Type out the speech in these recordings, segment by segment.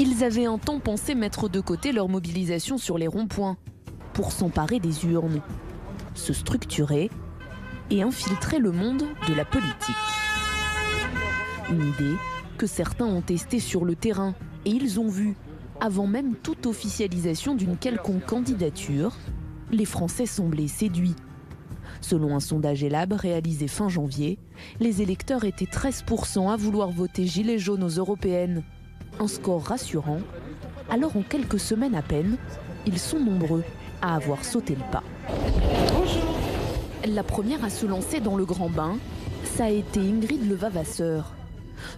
Ils avaient un temps pensé mettre de côté leur mobilisation sur les ronds-points pour s'emparer des urnes, se structurer et infiltrer le monde de la politique. Une idée que certains ont testée sur le terrain et ils ont vu, avant même toute officialisation d'une quelconque candidature, les Français semblaient séduits. Selon un sondage Elab réalisé fin janvier, les électeurs étaient 13% à vouloir voter Gilets jaunes aux européennes. Un score rassurant, alors en quelques semaines à peine, ils sont nombreux à avoir sauté le pas. Bonjour. La première à se lancer dans le grand bain, ça a été Ingrid Levavasseur.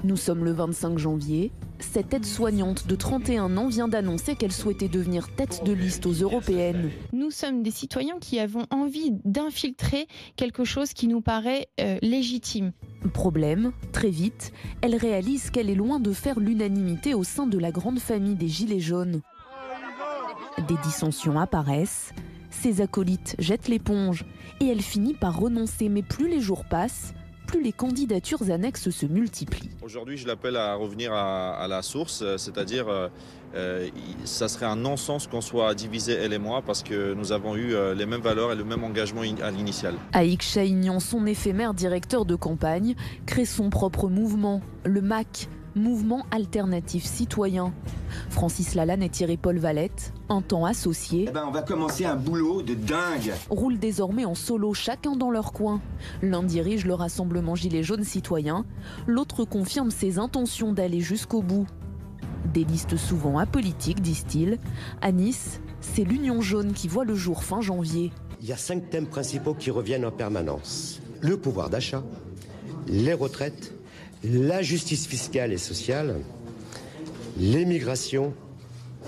Nous sommes le 25 janvier. Cette aide-soignante de 31 ans vient d'annoncer qu'elle souhaitait devenir tête de liste aux européennes. Nous sommes des citoyens qui avons envie d'infiltrer quelque chose qui nous paraît légitime. Problème, très vite, elle réalise qu'elle est loin de faire l'unanimité au sein de la grande famille des Gilets jaunes. Des dissensions apparaissent, ses acolytes jettent l'éponge et elle finit par renoncer. Mais plus les jours passent, plus les candidatures annexes se multiplient. Aujourd'hui, je l'appelle à revenir à la source, c'est-à-dire ça serait un non-sens qu'on soit divisé, elle et moi, parce que nous avons eu les mêmes valeurs et le même engagement à l'initial. Aïk Chahignan, son éphémère directeur de campagne, crée son propre mouvement, le MAC, Mouvement Alternatif Citoyen. Francis Lalanne et Thierry-Paul Valette, un temps associés, on va commencer un boulot de dingue. Roulent désormais en solo, chacun dans leur coin. L'un dirige le rassemblement Gilets jaunes citoyens, l'autre confirme ses intentions d'aller jusqu'au bout. Des listes souvent apolitiques, disent-ils. À Nice, c'est l'Union jaune qui voit le jour fin janvier. Il y a 5 thèmes principaux qui reviennent en permanence. Le pouvoir d'achat, les retraites, la justice fiscale et sociale, l'immigration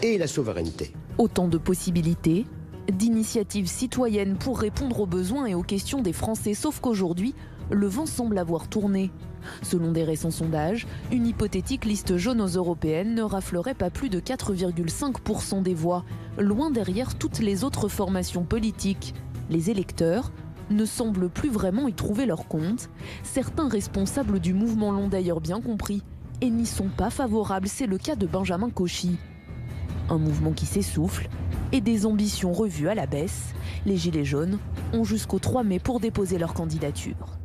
et la souveraineté. Autant de possibilités, d'initiatives citoyennes pour répondre aux besoins et aux questions des Français. Sauf qu'aujourd'hui, le vent semble avoir tourné. Selon des récents sondages, une hypothétique liste jaune aux européennes ne raflerait pas plus de 4,5% des voix, loin derrière toutes les autres formations politiques. Les électeurs ne semblent plus vraiment y trouver leur compte. Certains responsables du mouvement l'ont d'ailleurs bien compris et n'y sont pas favorables. C'est le cas de Benjamin Cauchy. Un mouvement qui s'essouffle et des ambitions revues à la baisse. Les Gilets jaunes ont jusqu'au 3 mai pour déposer leur candidature.